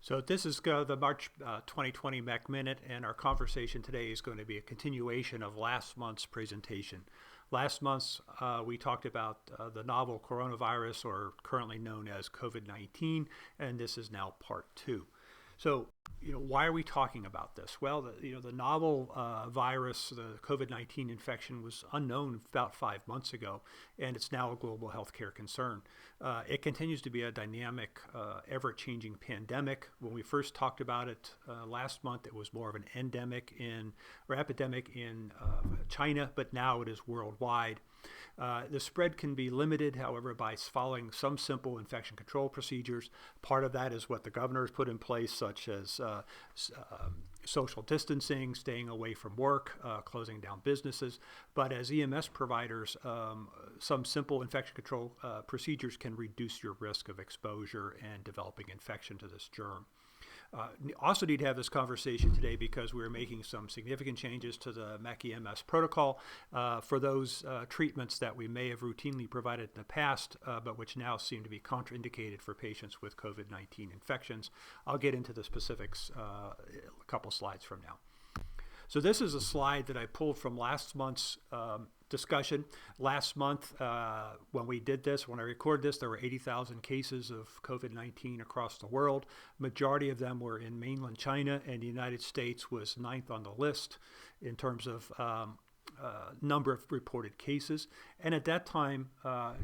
So this is the March 2020 MEC Minute, and our conversation today is going to be a continuation of last month's presentation. Last month, we talked about the novel coronavirus, or currently known as COVID-19, and this is now part 2. So, why are we talking about this? Well, the novel virus, the COVID-19 infection, was unknown about 5 months ago, and it's now a global healthcare concern. It continues to be a dynamic, ever-changing pandemic. When we first talked about it last month, it was more of an epidemic in China, but now it is worldwide. The spread can be limited, however, by following some simple infection control procedures. Part of that is what the governors put in place, such as social distancing, staying away from work, closing down businesses. But as EMS providers, some simple infection control procedures can reduce your risk of exposure and developing infection to this germ. Also need to have this conversation today because we're making some significant changes to the MEC MS protocol for those treatments that we may have routinely provided in the past, but which now seem to be contraindicated for patients with COVID-19 infections. I'll get into the specifics a couple slides from now. So this is a slide that I pulled from last month's discussion. Last month, when I recorded this, there were 80,000 cases of COVID-19 across the world. Majority of them were in mainland China, and the United States was 9th on the list in terms of number of reported cases. And at that time,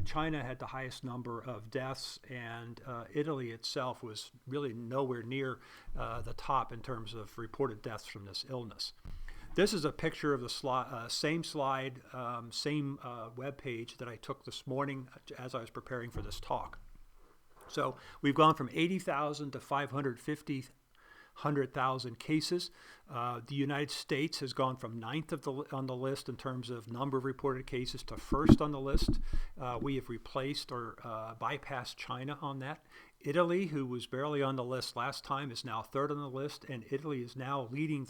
China had the highest number of deaths, and Italy itself was really nowhere near the top in terms of reported deaths from this illness. This is a picture of the same slide, same web page that I took this morning as I was preparing for this talk. So we've gone from 80,000 to 100,000 cases. The United States has gone from 9th on the list in terms of number of reported cases to 1st on the list. We have replaced or bypassed China on that. Italy, who was barely on the list last time, is now 3rd on the list, and Italy is now leading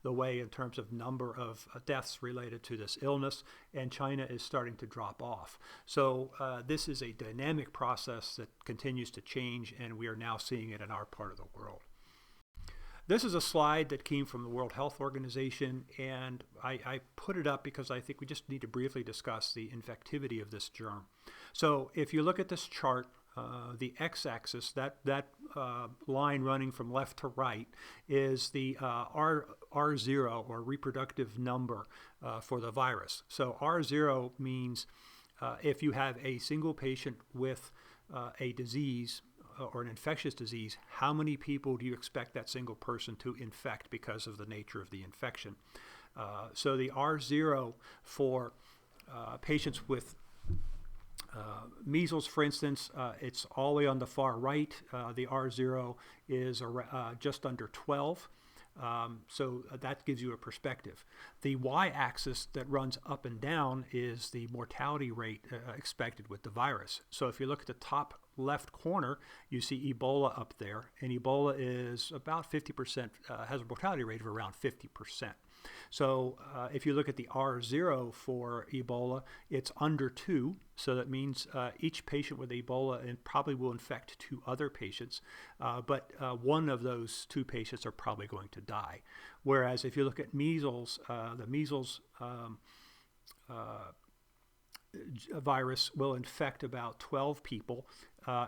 the way in terms of number of deaths related to this illness, and China is starting to drop off. So this is a dynamic process that continues to change, and we are now seeing it in our part of the world. This is a slide that came from the World Health Organization, and I put it up because I think we just need to briefly discuss the infectivity of this germ. So if you look at this chart, the x-axis, that line running from left to right, is the R0, or reproductive number, for the virus. So R0 means if you have a single patient with a disease, or an infectious disease, how many people do you expect that single person to infect because of the nature of the infection? So the R0 for patients with measles, for instance, it's all the way on the far right. The R0 is just under 12. So that gives you a perspective. The y-axis that runs up and down is the mortality rate expected with the virus. So if you look at the top left corner, you see Ebola up there, and Ebola is about 50%, has a mortality rate of around 50%. So if you look at the R0 for Ebola, it's under 2. So that means each patient with Ebola probably will infect 2 other patients, but one of those 2 patients are probably going to die. Whereas if you look at measles, the measles virus will infect about 12 people,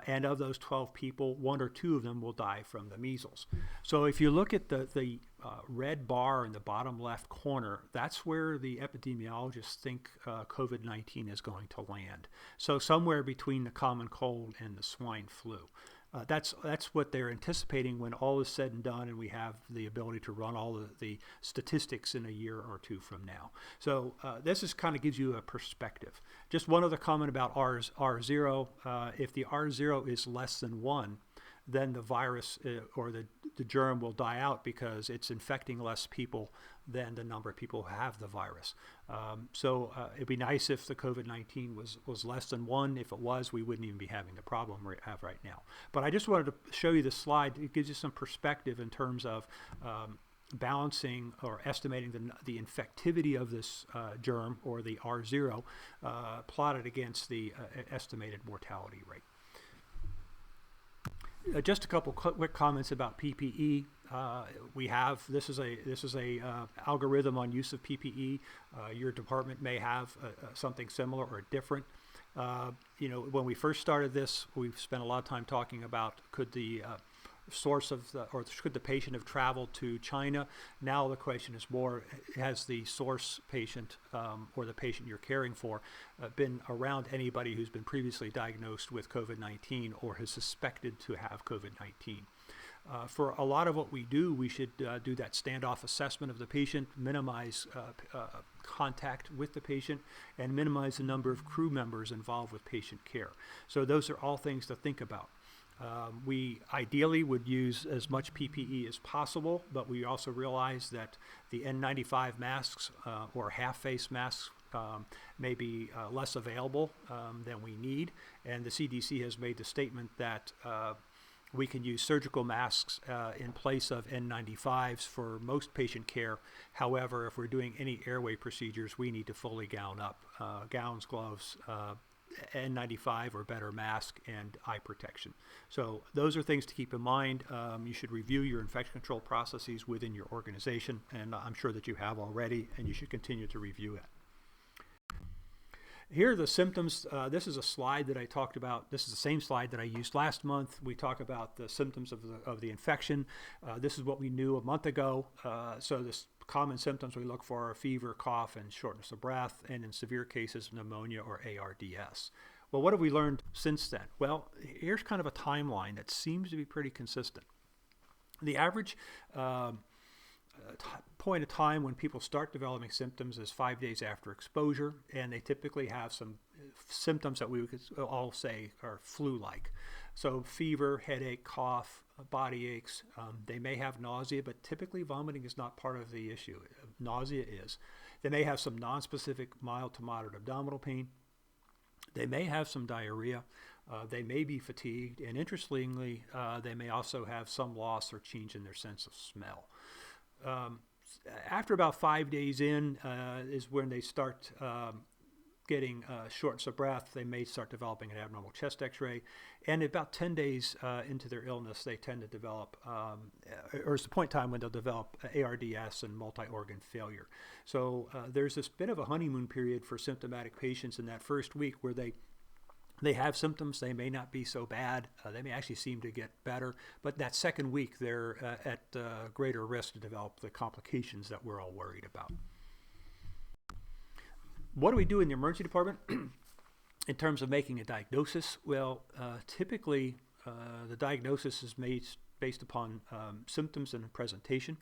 and of those 12 people, 1 or 2 of them will die from the measles. So if you look at the red bar in the bottom left corner, that's where the epidemiologists think COVID-19 is going to land. So somewhere between the common cold and the swine flu. That's what they're anticipating when all is said and done, and we have the ability to run all the statistics in a year or 2 from now. So this is kind of gives you a perspective. Just one other comment about R0. If the R0 is less than 1, then the virus or the germ will die out because it's infecting less people than the number of people who have the virus. So it'd be nice if the COVID-19 was less than 1. If it was, we wouldn't even be having the problem we have right now. But I just wanted to show you this slide. It gives you some perspective in terms of balancing or estimating the infectivity of this germ, or the R0, plotted against the estimated mortality rate. Just a couple quick comments about PPE. This is a algorithm on use of PPE. Your department may have something similar or different. When we first started this, we've spent a lot of time talking about could the should the patient have traveled to China? Now the question is more, has the source patient or the patient you're caring for been around anybody who's been previously diagnosed with COVID-19 or is suspected to have COVID-19? For a lot of what we do, we should do that standoff assessment of the patient, minimize contact with the patient, and minimize the number of crew members involved with patient care. So those are all things to think about. We ideally would use as much PPE as possible, but we also realize that the N95 masks or half-face masks may be less available than we need, and the CDC has made the statement that we can use surgical masks in place of N95s for most patient care. However, if we're doing any airway procedures, we need to fully gown up. Gowns, gloves, N95 or better mask, and eye protection. So those are things to keep in mind. You should review your infection control processes within your organization, and I'm sure that you have already, and you should continue to review it. Here are the symptoms. This is a slide that I talked about. This is the same slide that I used last month. We talk about the symptoms of the infection. This is what we knew a month ago. So the common symptoms we look for are fever, cough, and shortness of breath, and in severe cases, pneumonia or ARDS. Well, what have we learned since then? Well, here's kind of a timeline that seems to be pretty consistent. The average point of time when people start developing symptoms is 5 days after exposure, and they typically have some symptoms that we would all say are flu-like. So fever, headache, cough, body aches. They may have nausea, but typically vomiting is not part of the issue. Nausea is. They may have some nonspecific mild to moderate abdominal pain. They may have some diarrhea. They may be fatigued, and interestingly, they may also have some loss or change in their sense of smell. After about 5 days in is when they start getting shortness of breath. They may start developing an abnormal chest x-ray, and about 10 days into their illness, they tend to develop, or it's the point in time when they'll develop ARDS and multi-organ failure. So there's this bit of a honeymoon period for symptomatic patients in that first week where they have symptoms. They may not be so bad. They may actually seem to get better. But that second week, they're at greater risk to develop the complications that we're all worried about. What do we do in the emergency department in terms of making a diagnosis? Well, typically, the diagnosis is made based upon symptoms and presentation.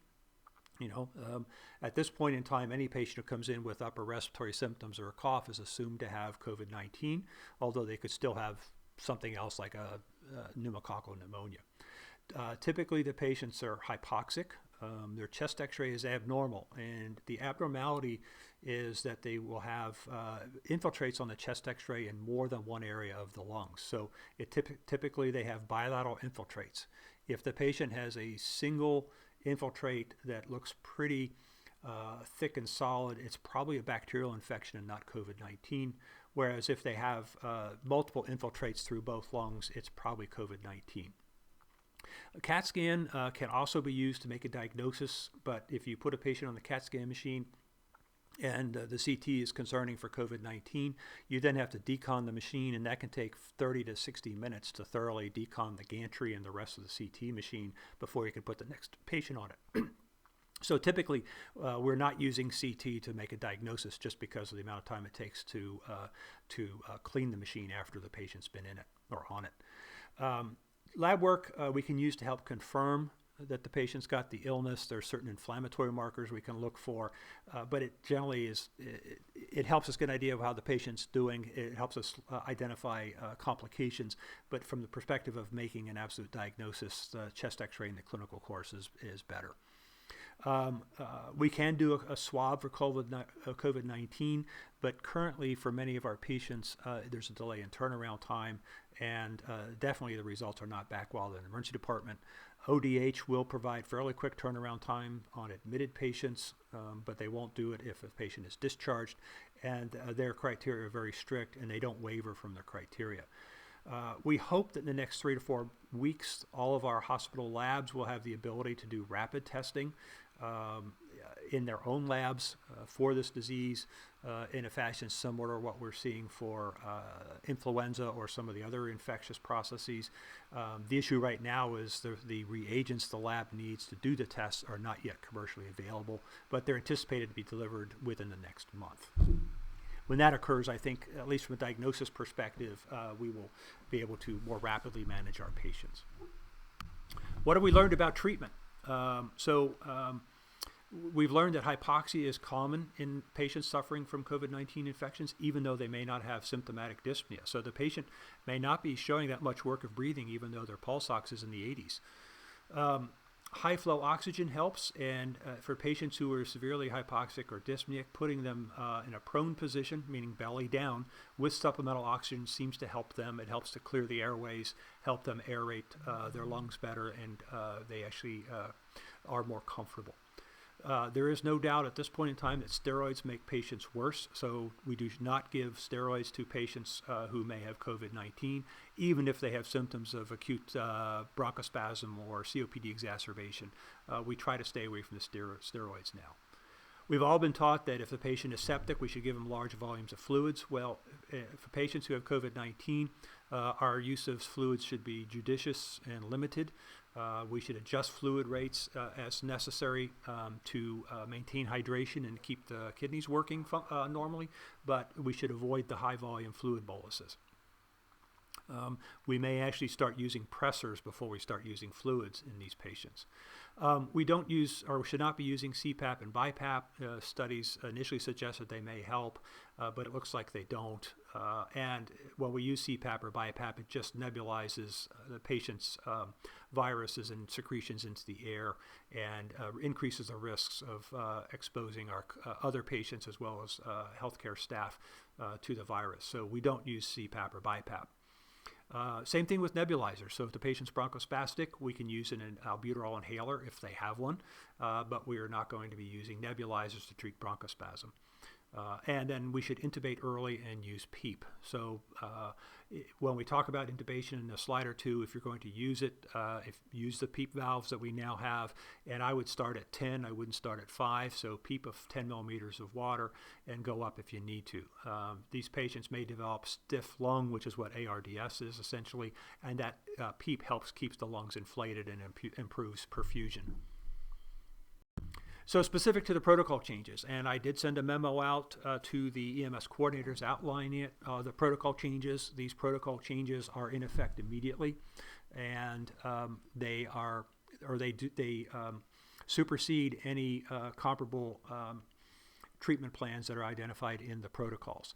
At this point in time, any patient who comes in with upper respiratory symptoms or a cough is assumed to have COVID-19, although they could still have something else like a pneumococcal pneumonia. Typically, the patients are hypoxic. Their chest x-ray is abnormal, and the abnormality is that they will have infiltrates on the chest x-ray in more than one area of the lungs. So typically they have bilateral infiltrates. If the patient has a single infiltrate that looks pretty thick and solid, it's probably a bacterial infection and not COVID-19. Whereas if they have multiple infiltrates through both lungs, it's probably COVID-19. A CAT scan can also be used to make a diagnosis, but if you put a patient on the CAT scan machine and the CT is concerning for COVID-19, you then have to decon the machine, and that can take 30 to 60 minutes to thoroughly decon the gantry and the rest of the CT machine before you can put the next patient on it. So typically, we're not using CT to make a diagnosis just because of the amount of time it takes to clean the machine after the patient's been in it or on it. Lab work we can use to help confirm that the patient's got the illness. There are certain inflammatory markers we can look for, but it generally it helps us get an idea of how the patient's doing. It helps us identify complications, but from the perspective of making an absolute diagnosis, the chest x-ray in the clinical course is better. We can do a swab for COVID-19, but currently for many of our patients, there's a delay in turnaround time, and definitely the results are not back while in the emergency department. ODH will provide fairly quick turnaround time on admitted patients, but they won't do it if a patient is discharged, and their criteria are very strict, and they don't waver from their criteria. We hope that in the next 3 to 4 weeks, all of our hospital labs will have the ability to do rapid testing in their own labs for this disease in a fashion similar to what we're seeing for influenza or some of the other infectious processes. The issue right now is the reagents the lab needs to do the tests are not yet commercially available, but they're anticipated to be delivered within the next month. When that occurs, I think, at least from a diagnosis perspective, we will be able to more rapidly manage our patients. What have we learned about treatment? We've learned that hypoxia is common in patients suffering from COVID-19 infections, even though they may not have symptomatic dyspnea. So the patient may not be showing that much work of breathing, even though their pulse ox is in the 80s. High flow oxygen helps, and for patients who are severely hypoxic or dyspneic, putting them in a prone position, meaning belly down, with supplemental oxygen seems to help them. It helps to clear the airways, help them aerate their lungs better, and they actually are more comfortable. There is no doubt at this point in time that steroids make patients worse, so we do not give steroids to patients who may have COVID-19, even if they have symptoms of acute bronchospasm or COPD exacerbation. We try to stay away from the steroids now. We've all been taught that if the patient is septic, we should give them large volumes of fluids. Well, for patients who have COVID-19, our use of fluids should be judicious and limited. We should adjust fluid rates as necessary to maintain hydration and keep the kidneys working normally, but we should avoid the high volume fluid boluses. We may actually start using pressors before we start using fluids in these patients. We don't use, or should not be using CPAP and BiPAP. Studies initially suggest that they may help, but it looks like they don't. And when we use CPAP or BiPAP, it just nebulizes the patient's viruses and secretions into the air and increases the risks of exposing our other patients as well as healthcare staff to the virus. So we don't use CPAP or BiPAP. Same thing with nebulizers. So if the patient's bronchospastic, we can use an albuterol inhaler if they have one, but we are not going to be using nebulizers to treat bronchospasm. And then we should intubate early and use PEEP. So when we talk about intubation in a slide or two, if you're going to use it, use the PEEP valves that we now have, and I would start at 10, I wouldn't start at 5, so PEEP of 10 millimeters of water and go up if you need to. These patients may develop stiff lung, which is what ARDS is essentially, and that PEEP helps keeps the lungs inflated and improves perfusion. So specific to the protocol changes, and I did send a memo out to the EMS coordinators outlining it, the protocol changes. These protocol changes are in effect immediately, and they supersede any comparable treatment plans that are identified in the protocols.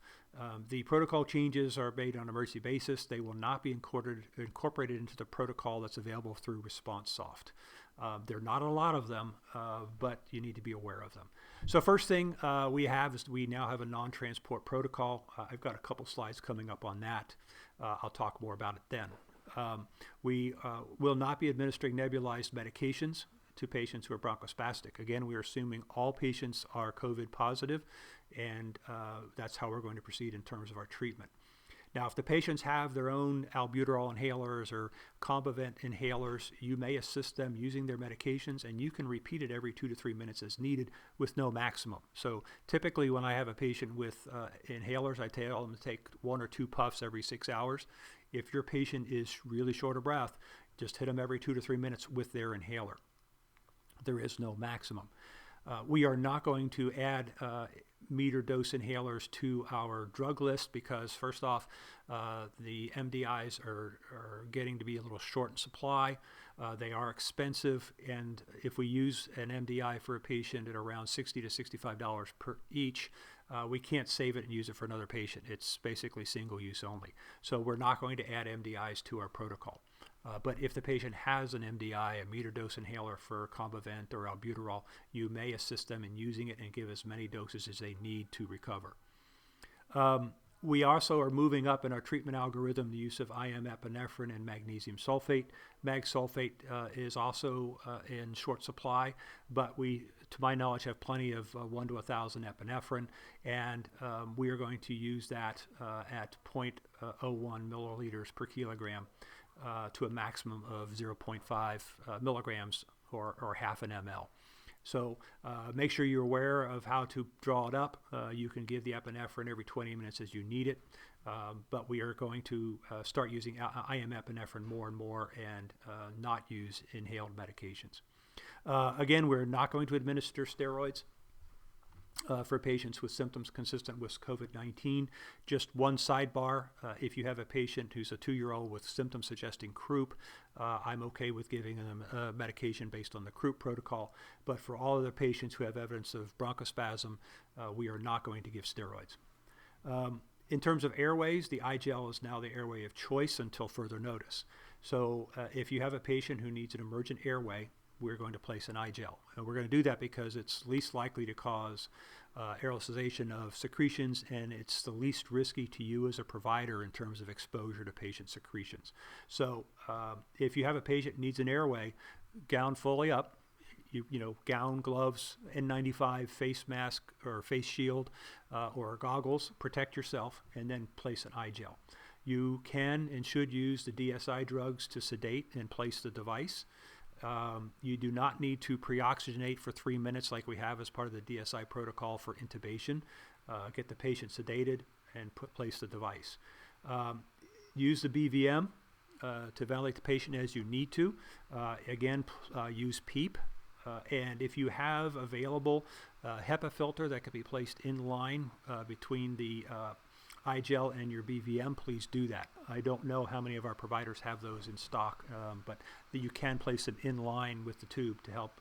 The protocol changes are made on an emergency basis. They will not be incorporated into the protocol that's available through ResponseSoft. There are not a lot of them, but you need to be aware of them. So first thing we have is we now have a non-transport protocol. I've got a couple slides coming up on that. I'll talk more about it then. We will not be administering nebulized medications to patients who are bronchospastic. Again, we are assuming all patients are COVID positive, and that's how we're going to proceed in terms of our treatment. Now, if the patients have their own albuterol inhalers or CombiVent inhalers, you may assist them using their medications, and you can repeat it every 2 to 3 minutes as needed with no maximum. So typically when I have a patient with inhalers, I tell them to take 1 or 2 puffs every 6 hours. If your patient is really short of breath, just hit them every 2 to 3 minutes with their inhaler. There is no maximum. We are not going to add meter dose inhalers to our drug list because, first off, the MDIs are getting to be a little short in supply. They are expensive, and if we use an MDI for a patient at around $60 to $65 per each, we can't save it and use it for another patient. It's basically single use only. So we're not going to add MDIs to our protocol. But if the patient has an MDI, a meter dose inhaler for CombiVent or albuterol, you may assist them in using it and give as many doses as they need to recover. We also are moving up in our treatment algorithm the use of IM epinephrine and magnesium sulfate. Mag sulfate is also in short supply, but we to my knowledge, have plenty of 1 to 1,000 epinephrine, and we are going to use that at 0.01 milliliters per kilogram to a maximum of 0.5 milligrams or half an ml. So make sure you're aware of how to draw it up. You can give the epinephrine every 20 minutes as you need it, but we are going to start using IM epinephrine more and more and not use inhaled medications. Again, we're not going to administer steroids for patients with symptoms consistent with COVID-19. Just one sidebar, if you have a patient who's a 2-year-old with symptoms suggesting croup, I'm okay with giving them medication based on the croup protocol. But for all other patients who have evidence of bronchospasm, we are not going to give steroids. In terms of airways, the iGel is now the airway of choice until further notice. So if you have a patient who needs an emergent airway, we're going to place an iGel. And we're going to do that because it's least likely to cause aerosolization of secretions, and it's the least risky to you as a provider in terms of exposure to patient secretions. So if you have a patient who needs an airway, gown fully up, gown, gloves, N95, face mask or face shield or goggles, protect yourself, and then place an iGel. You can and should use the DSI drugs to sedate and place the device. You do not need to pre-oxygenate for 3 minutes like we have as part of the DSI protocol for intubation. Get the patient sedated and place the device. Use the BVM to ventilate the patient as you need to. Again, use PEEP. And if you have available HEPA filter that can be placed in line between the iGel and your BVM, please do that. I don't know how many of our providers have those in stock, but you can place them in line with the tube to help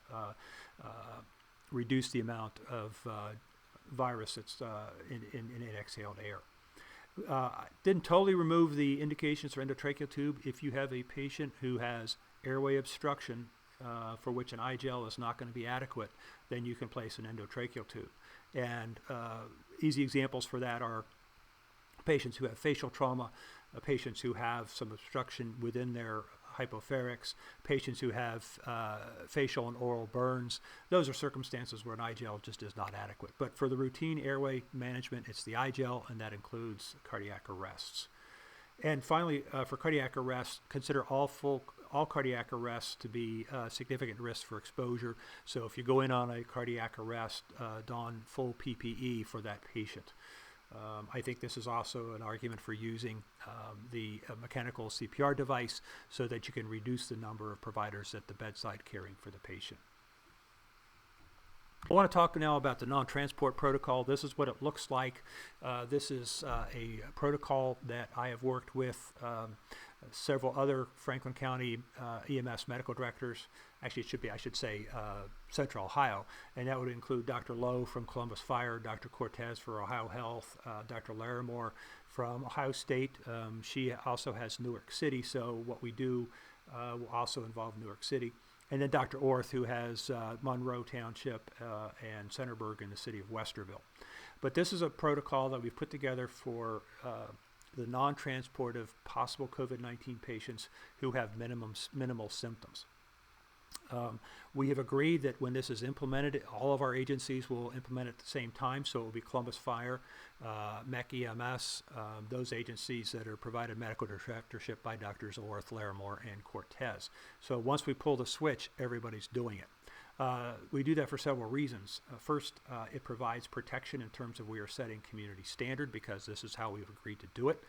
reduce the amount of virus that's in exhaled air. Didn't totally remove the indications for endotracheal tube. If you have a patient who has airway obstruction for which an iGel is not going to be adequate, then you can place an endotracheal tube. And easy examples for that are patients who have facial trauma, patients who have some obstruction within their hypopharynx, patients who have facial and oral burns. Those are circumstances where an iGel just is not adequate. But for the routine airway management, it's the iGel, and that includes cardiac arrests. And finally, for cardiac arrest, consider all cardiac arrests to be significant risk for exposure. So if you go in on a cardiac arrest, don full PPE for that patient. I think this is also an argument for using the mechanical CPR device so that you can reduce the number of providers at the bedside caring for the patient. I want to talk now about the non-transport protocol. This is what it looks like. This is a protocol that I have worked with several other Franklin County EMS medical directors. Actually, it should be, I should say, Central Ohio, and that would include Dr. Lowe from Columbus Fire, Dr. Cortez for Ohio Health, Dr. Larimore from Ohio State. She also has Newark City, so what we do will also involve Newark City. And then Dr. Orth, who has Monroe Township and Centerburg in the city of Westerville. But this is a protocol that we've put together for the non-transport of possible COVID-19 patients who have minimal symptoms. We have agreed that when this is implemented, all of our agencies will implement it at the same time. So it will be Columbus Fire, MEC EMS, those agencies that are provided medical directorship by Drs. Orth, Larimore, and Cortez. So once we pull the switch, everybody's doing it. We do that for several reasons. First, it provides protection in terms of we are setting community standard because this is how we've agreed to do it.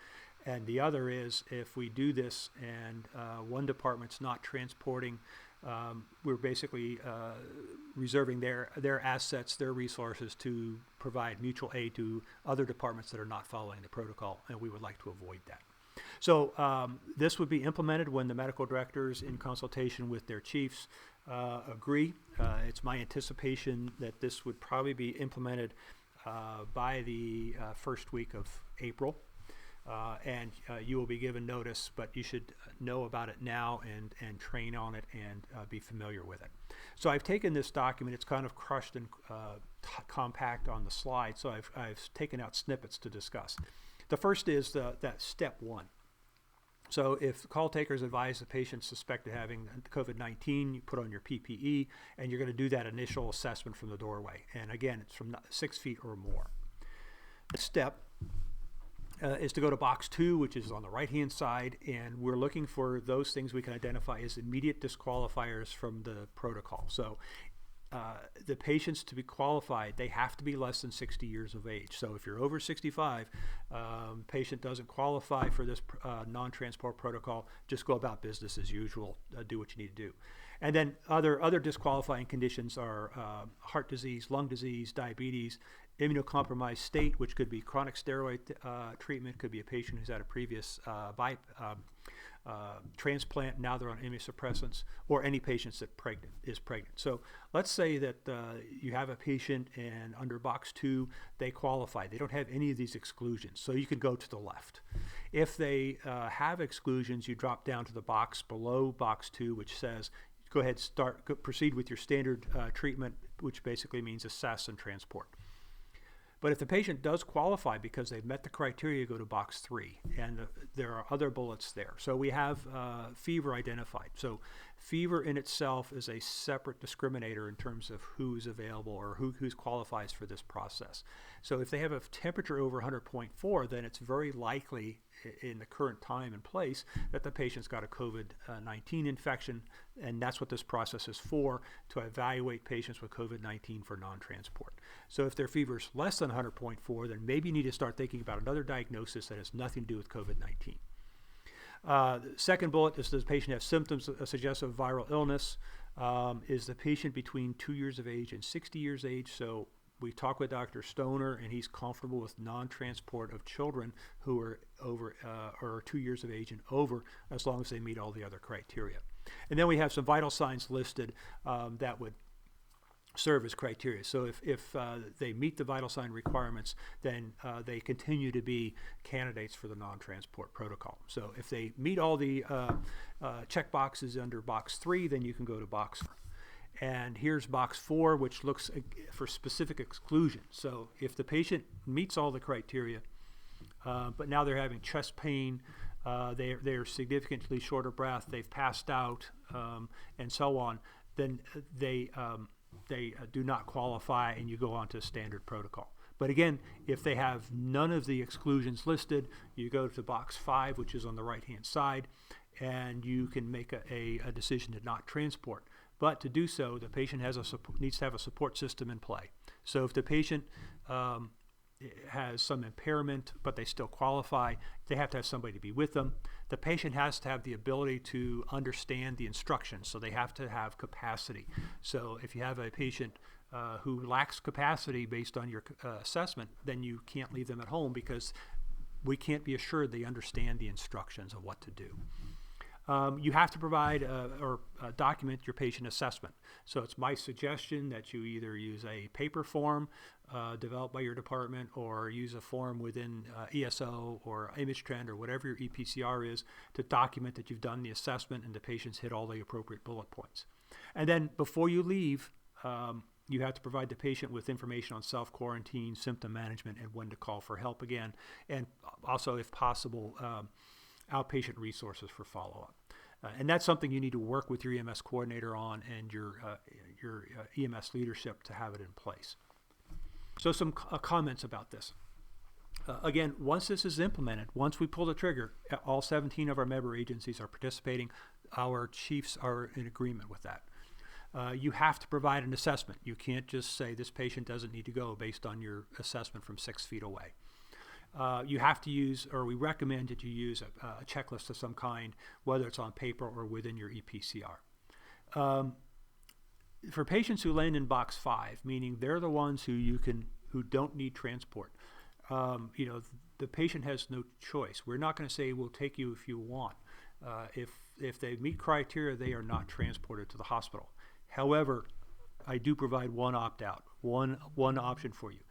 And the other is if we do this and one department's not transporting, we're basically reserving their assets, their resources to provide mutual aid to other departments that are not following the protocol, and we would like to avoid that. So this would be implemented when the medical directors, in consultation with their chiefs, agree. It's my anticipation that this would probably be implemented by the first week of April. And you will be given notice, but you should know about it now and train on it and be familiar with it. So I've taken this document, it's kind of crushed and compact on the slide, so I've taken out snippets to discuss. The first is that step one. So if the call takers advise the patient suspected having COVID-19, you put on your PPE, and you're going to do that initial assessment from the doorway. And again, it's from 6 feet or more. The step is to go to box 2, which is on the right-hand side, and we're looking for those things we can identify as immediate disqualifiers from the protocol. So the patients, to be qualified, they have to be less than 60 years of age. So if you're over 65, patient doesn't qualify for this non-transport protocol, just go about business as usual, do what you need to do. And then other disqualifying conditions are heart disease, lung disease, diabetes, immunocompromised state, which could be chronic steroid treatment, could be a patient who's had a previous transplant, now they're on immunosuppressants, or any patients that is pregnant. So let's say that you have a patient and under box 2, they qualify. They don't have any of these exclusions, so you can go to the left. If they have exclusions, you drop down to the box below box 2, which says, go ahead, proceed with your standard treatment, which basically means assess and transport. But if the patient does qualify because they've met the criteria, go to box 3, and there are other bullets there. So we have fever identified. So fever in itself is a separate discriminator in terms of who's available or who qualifies for this process. So if they have a temperature over 100.4, then it's very likely in the current time and place that the patient's got a COVID-19 infection, and that's what this process is for, to evaluate patients with COVID-19 for non-transport. So if their fever is less than 100.4, then maybe you need to start thinking about another diagnosis that has nothing to do with COVID-19. The second bullet is, does the patient have symptoms suggestive of viral illness? Is the patient between 2 years of age and 60 years of age? So we talked with Dr. Stoner, and he's comfortable with non-transport of children who are over or 2 years of age and over, as long as they meet all the other criteria. And then we have some vital signs listed that would serve as criteria. So if they meet the vital sign requirements, then they continue to be candidates for the non-transport protocol. So if they meet all the check boxes under box 3, then you can go to box 4. And here's box 4, which looks for specific exclusion. So if the patient meets all the criteria, but now they're having chest pain, they're significantly short of breath, they've passed out, and so on, then they do not qualify, and you go on to standard protocol. But again, if they have none of the exclusions listed, you go to box 5, which is on the right-hand side, and you can make a decision to not transport. But to do so, the patient needs to have a support system in play. So if the patient has some impairment, but they still qualify, they have to have somebody to be with them. The patient has to have the ability to understand the instructions, so they have to have capacity. So if you have a patient who lacks capacity based on your assessment, then you can't leave them at home, because we can't be assured they understand the instructions of what to do. You have to provide or document your patient assessment. So it's my suggestion that you either use a paper form developed by your department, or use a form within ESO or ImageTrend or whatever your EPCR is, to document that you've done the assessment and the patient's hit all the appropriate bullet points. And then before you leave, you have to provide the patient with information on self-quarantine, symptom management, and when to call for help again, and also, if possible, outpatient resources for follow-up. And that's something you need to work with your EMS coordinator on, and your EMS leadership to have it in place. So some comments about this. Again, once this is implemented, once we pull the trigger, all 17 of our member agencies are participating. Our chiefs are in agreement with that. You have to provide an assessment. You can't just say this patient doesn't need to go based on your assessment from 6 feet away. You have to use, or we recommend that you use a checklist of some kind, whether it's on paper or within your EPCR. For patients who land in box 5, meaning they're the ones who don't need transport, the patient has no choice. We're not going to say we'll take you if you want. If they meet criteria, they are not transported to the hospital. However, I do provide one opt-out, one option for you.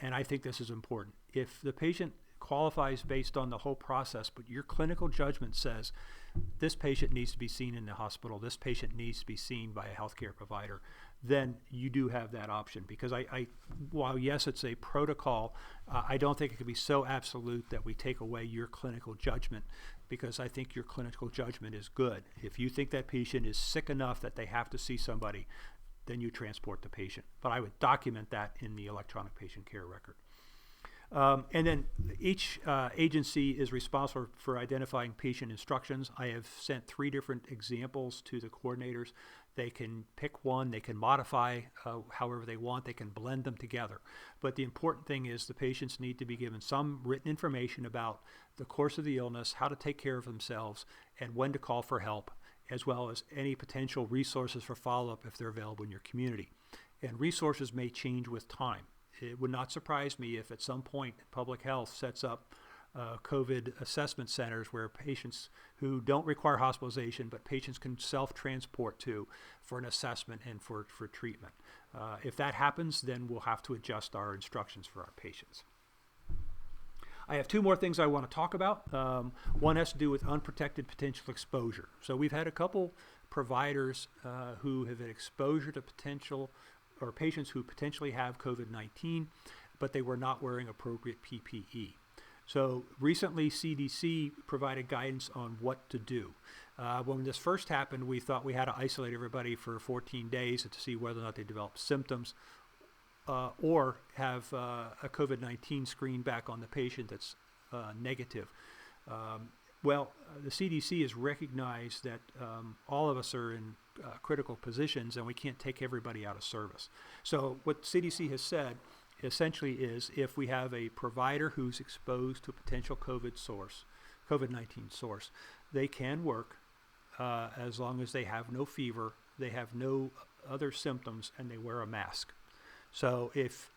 And I think this is important. If the patient qualifies based on the whole process, but your clinical judgment says this patient needs to be seen in the hospital, this patient needs to be seen by a healthcare provider, then you do have that option. Because while yes, it's a protocol, I don't think it can be so absolute that we take away your clinical judgment, because I think your clinical judgment is good. If you think that patient is sick enough that they have to see somebody, then you transport the patient. But I would document that in the electronic patient care record. And then each agency is responsible for identifying patient instructions. I have sent 3 different examples to the coordinators. They can pick one, they can modify however they want, they can blend them together. But the important thing is the patients need to be given some written information about the course of the illness, how to take care of themselves, and when to call for help, as well as any potential resources for follow-up if they're available in your community. And resources may change with time. It would not surprise me if at some point public health sets up COVID assessment centers where patients who don't require hospitalization, but patients can self-transport to for an assessment and for treatment. If that happens, then we'll have to adjust our instructions for our patients. I have 2 more things I want to talk about. One has to do with unprotected potential exposure. So we've had a couple providers who have had exposure to potential or patients who potentially have COVID-19, but they were not wearing appropriate PPE. So recently, CDC provided guidance on what to do. When this first happened, we thought we had to isolate everybody for 14 days to see whether or not they developed symptoms, or have a COVID-19 screen back on the patient that's negative. Well, the CDC has recognized that all of us are in critical positions and we can't take everybody out of service. So what CDC has said essentially is if we have a provider who's exposed to a potential COVID-19 source, they can work as long as they have no fever, they have no other symptoms, and they wear a mask. So if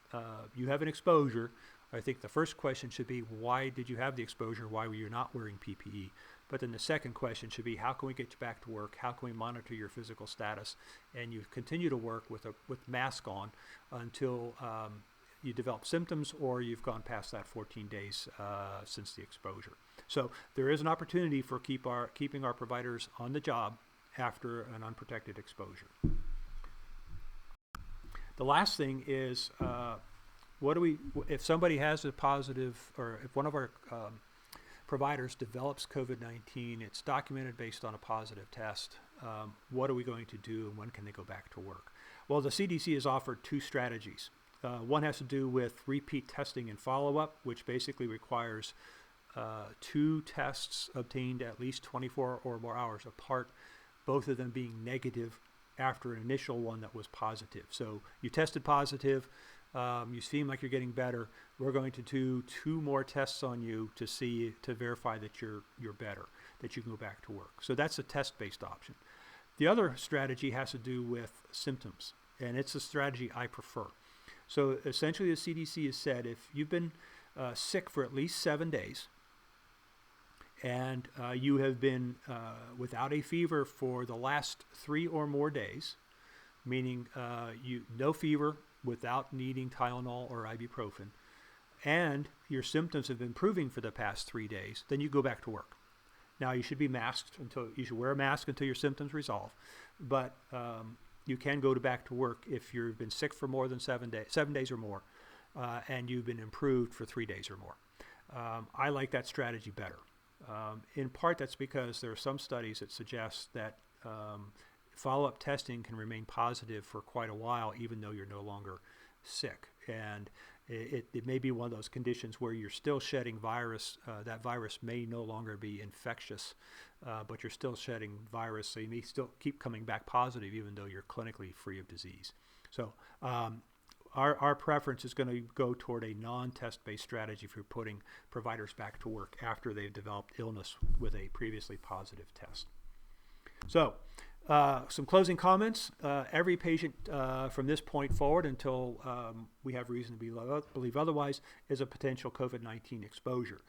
you have an exposure, I think the first question should be, why did you have the exposure? Why were you not wearing PPE? But then the second question should be, how can we get you back to work? How can we monitor your physical status? And you continue to work with mask on until you develop symptoms or you've gone past that 14 days since the exposure. So there is an opportunity for keeping our providers on the job after an unprotected exposure. The last thing is, if somebody has a positive, or if one of our providers develops COVID-19, it's documented based on a positive test, what are we going to do and when can they go back to work? Well, the CDC has offered 2 strategies. One has to do with repeat testing and follow-up, which basically requires 2 tests obtained at least 24 or more hours apart, both of them being negative after an initial one that was positive. So you tested positive, you seem like you're getting better. We're going to do 2 more tests on you to verify that you're better, that you can go back to work. So that's a test-based option. The other strategy has to do with symptoms, and it's a strategy I prefer. So essentially the CDC has said if you've been sick for at least 7 days and you have been without a fever for the last 3 or more days, meaning no fever without needing Tylenol or ibuprofen, and your symptoms have been improving for the past 3 days, then you go back to work. Now you should be masked you should wear a mask until your symptoms resolve, but you can go back to work if you've been sick for more than 7 days or more, and you've been improved for 3 days or more. I like that strategy better. In part, that's because there are some studies that suggest that follow-up testing can remain positive for quite a while, even though you're no longer sick. And it may be one of those conditions where you're still shedding virus. That virus may no longer be infectious, but you're still shedding virus, so you may still keep coming back positive even though you're clinically free of disease. So our preference is going to go toward a non-test-based strategy for putting providers back to work after they've developed illness with a previously positive test. So some closing comments. Every patient from this point forward until we have reason to believe otherwise is a potential COVID-19 exposure.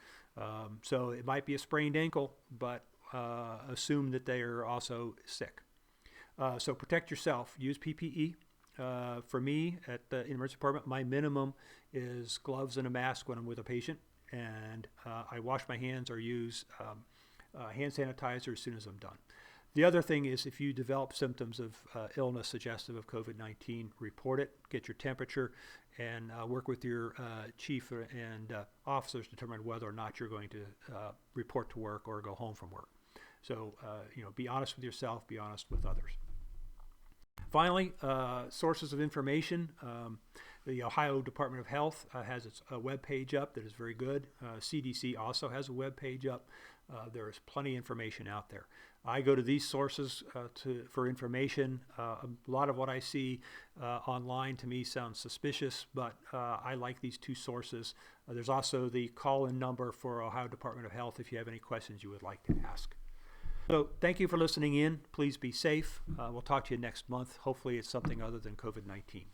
So it might be a sprained ankle, but assume that they are also sick. So protect yourself. Use PPE. For me, at the emergency department, my minimum is gloves and a mask when I'm with a patient, and I wash my hands or use hand sanitizer as soon as I'm done. The other thing is if you develop symptoms of illness suggestive of COVID-19, report it, get your temperature, and work with your chief and officers to determine whether or not you're going to report to work or go home from work. So, be honest with yourself, be honest with others. Finally, sources of information. The Ohio Department of Health has its web page up that is very good. CDC also has a web page up. There is plenty of information out there. I go to these sources for information. A lot of what I see online to me sounds suspicious, but I like these two sources. There's also the call-in number for Ohio Department of Health if you have any questions you would like to ask. So thank you for listening in. Please be safe. We'll talk to you next month. Hopefully it's something other than COVID-19.